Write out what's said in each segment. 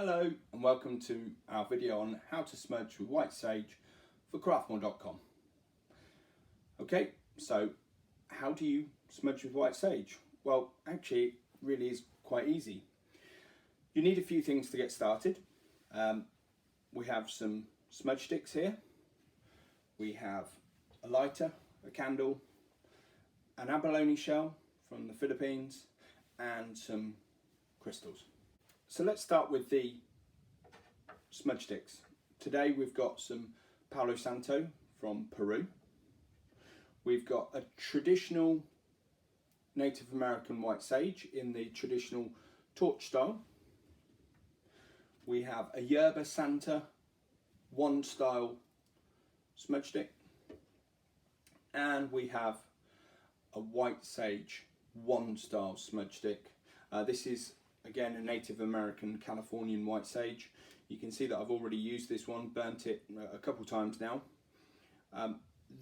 Hello and welcome to our video on how to smudge with white sage for craftmoor.com. Okay, so how do you smudge with white sage? Well, actually it really is quite easy. You need a few things to get started. We have some smudge sticks here. We have a lighter, a candle, an abalone shell from the Philippines and some crystals. So let's start with the smudge sticks. Today we've got some Palo Santo from Peru. We've got a traditional Native American white sage in the traditional torch style. We have a Yerba Santa wand style smudge stick. And we have a white sage wand style smudge stick. This is again a Native American Californian white sage. You can see that I've already used this one, burnt it a couple times now.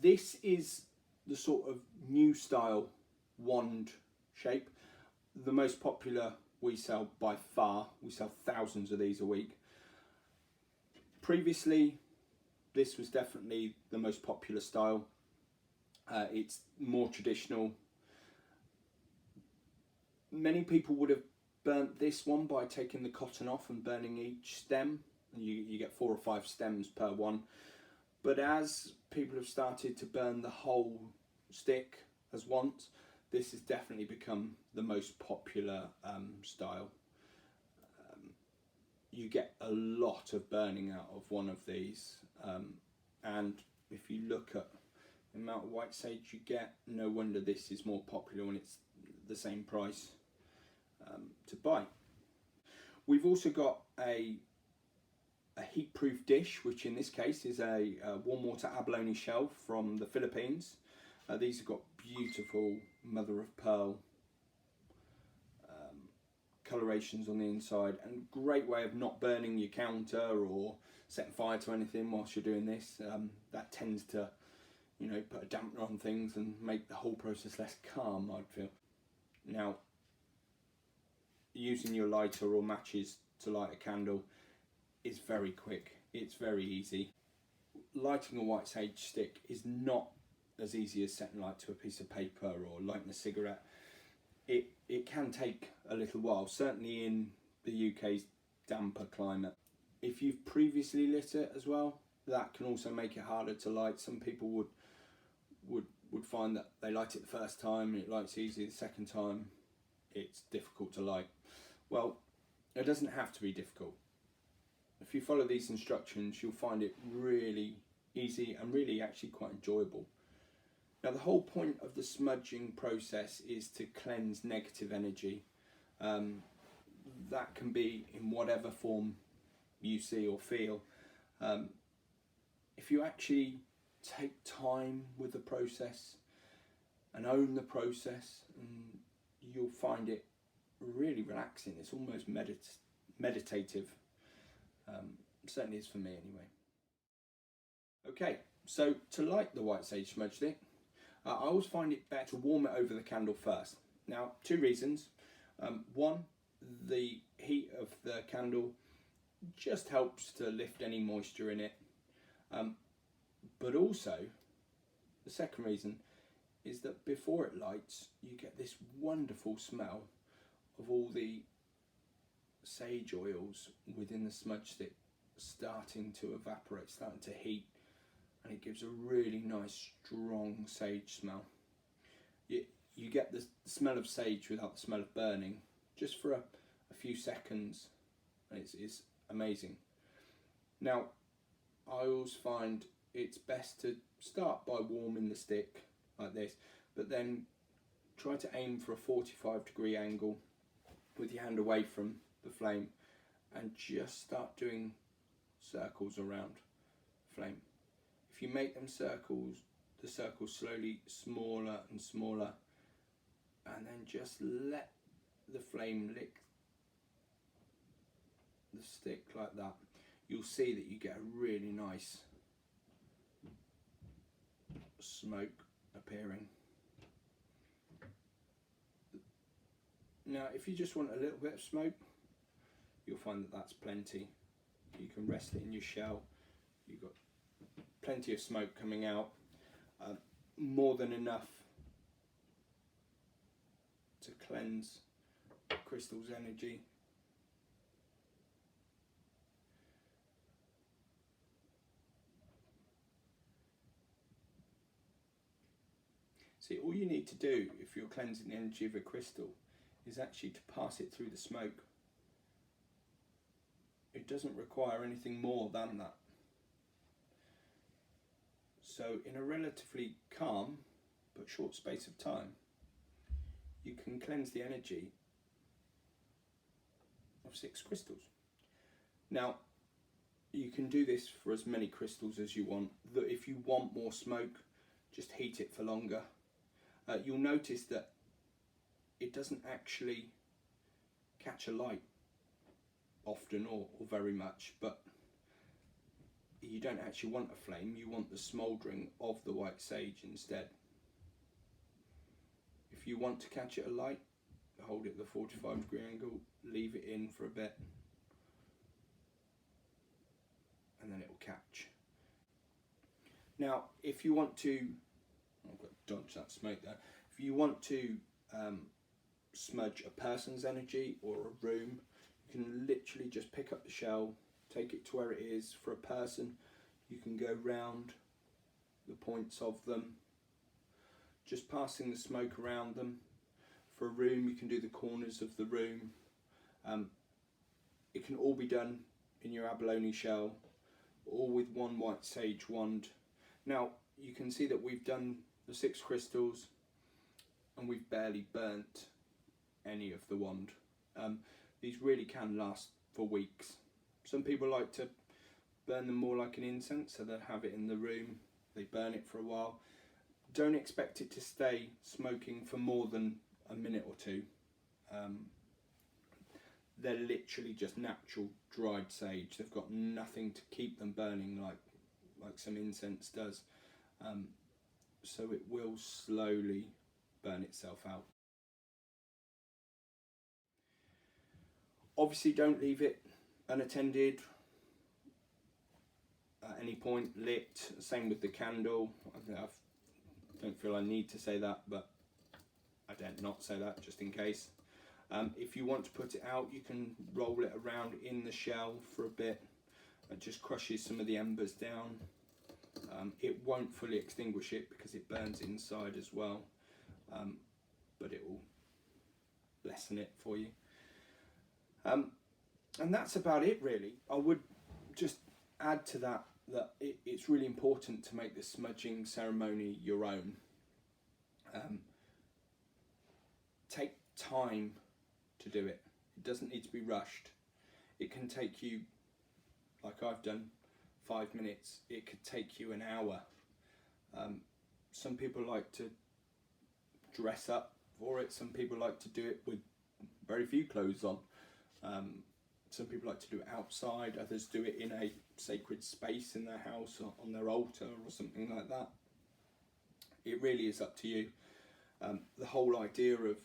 This is the sort of new style wand shape. The most popular we sell by far. We sell thousands of these a week. Previously, this was definitely the most popular style. It's more traditional. Many people would have burnt this one by taking the cotton off and burning each stem. You get 4 or 5 stems per one. But as people have started to burn the whole stick as once, this has definitely become the most popular style. You get a lot of burning out of one of these, and if you look at the amount of white sage you get, no wonder this is more popular when it's the same price to buy. We've also got a heat-proof dish, which in this case is a warm water abalone shell from the Philippines. These have got beautiful mother of pearl colorations on the inside, and great way of not burning your counter or setting fire to anything whilst you're doing this. That tends to, put a dampener on things and make the whole process less calm, I'd feel. Now, using your lighter or matches to light a candle is very quick. It's very easy. Lighting a white sage stick is not as easy as setting light to a piece of paper or lighting a cigarette. It can take a little while, certainly in the UK's damper climate. If you've previously lit it as well, that can also make it harder to light. Some people would find that they light it the first time and it lights easy. The second time it's difficult to light. Well, it doesn't have to be difficult. If you follow these instructions, you'll find it really easy and really actually quite enjoyable. Now, the whole point of the smudging process is to cleanse negative energy. That can be in whatever form you see or feel. If you actually take time with the process and own the process, you'll find it really relaxing. It's almost meditative. Certainly is for me anyway. Okay, so to light the white sage smudge stick, I always find it better to warm it over the candle first. Now, 2 reasons. One, the heat of the candle just helps to lift any moisture in it. But also, the second reason is that before it lights, you get this wonderful smell of all the sage oils within the smudge stick starting to evaporate, starting to heat, and it gives a really nice strong sage smell. You get the smell of sage without the smell of burning, just for a few seconds, and it's amazing. Now, I always find it's best to start by warming the stick like this, but then try to aim for a 45-degree angle with your hand away from the flame and just start doing circles around the flame. If you make them circles, the circles slowly smaller and smaller, and then just let the flame lick the stick like that, you'll see that you get a really nice smoke appearing. Now, if you just want a little bit of smoke, you'll find that that's plenty. You can rest it in your shell. You've got plenty of smoke coming out, more than enough to cleanse the crystal's energy. See, all you need to do if you're cleansing the energy of a crystal is actually to pass it through the smoke. It doesn't require anything more than that. So in a relatively calm but short space of time, you can cleanse the energy of 6 crystals. Now, you can do this for as many crystals as you want. If you want more smoke, just heat it for longer. You'll notice that it doesn't actually catch a light often or very much, but you don't actually want a flame, you want the smouldering of the white sage instead. If you want to catch it alight, hold it at the 45-degree angle, leave it in for a bit, and then it will catch. Now, if you want to, I've got to dodge that smoke there. If you want to smudge a person's energy or a room, you can literally just pick up the shell, take it to where it is. For a person, you can go round the points of them, just passing the smoke around them. For a room, you can do the corners of the room. It can all be done in your abalone shell, all with one white sage wand. Now, you can see that we've done the 6 crystals and we've barely burnt any of the wand. These really can last for weeks. Some people like to burn them more like an incense, so they'll have it in the room, they burn it for a while. Don't expect it to stay smoking for more than a minute or two. They're literally just natural dried sage. They've got nothing to keep them burning like some incense does. So it will slowly burn itself out. Obviously, don't leave it unattended at any point, lit. Same with the candle. I don't feel I need to say that, but I don't not say that just in case. If you want to put it out, you can roll it around in the shell for a bit. It just crushes some of the embers down. It won't fully extinguish it because it burns inside as well, but it will lessen it for you. And that's about it really. I would just add to that it's really important to make the smudging ceremony your own. Take time to do it. It doesn't need to be rushed. It can take you, like I've done, 5 minutes. It could take you an hour. Some people like to dress up for it. Some people like to do it with very few clothes on. Some people like to do it outside. Others do it in a sacred space in their house or on their altar or something like that. It really is up to you. The whole idea of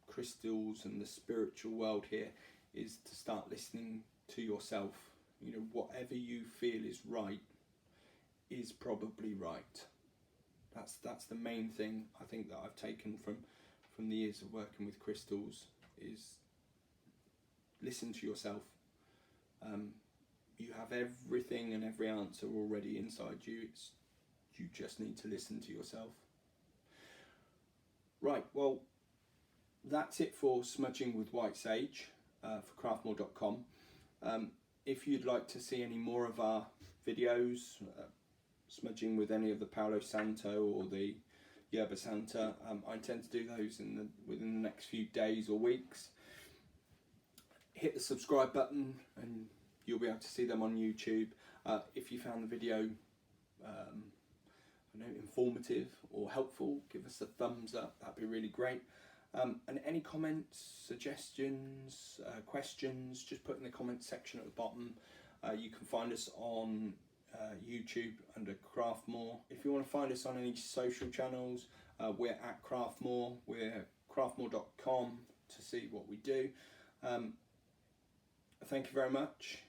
crystals and the spiritual world here is to start listening to yourself. You know, whatever you feel is right is probably right. That's the main thing I think that I've taken from the years of working with crystals, is listen to yourself. You have everything and every answer already inside you. You just need to listen to yourself. Right, well, that's it for smudging with white sage for craftmoor.com. If you'd like to see any more of our videos, smudging with any of the Palo Santo or the Yerba Santa, I intend to do those within the next few days or weeks. Hit the subscribe button and you'll be able to see them on YouTube. If you found the video informative or helpful, give us a thumbs up, that'd be really great. And any comments, suggestions, questions, just put in the comments section at the bottom. You can find us on YouTube under Craftmoor. If you want to find us on any social channels, we're at Craftmoor. We're craftmoor.com to see what we do. thank you very much.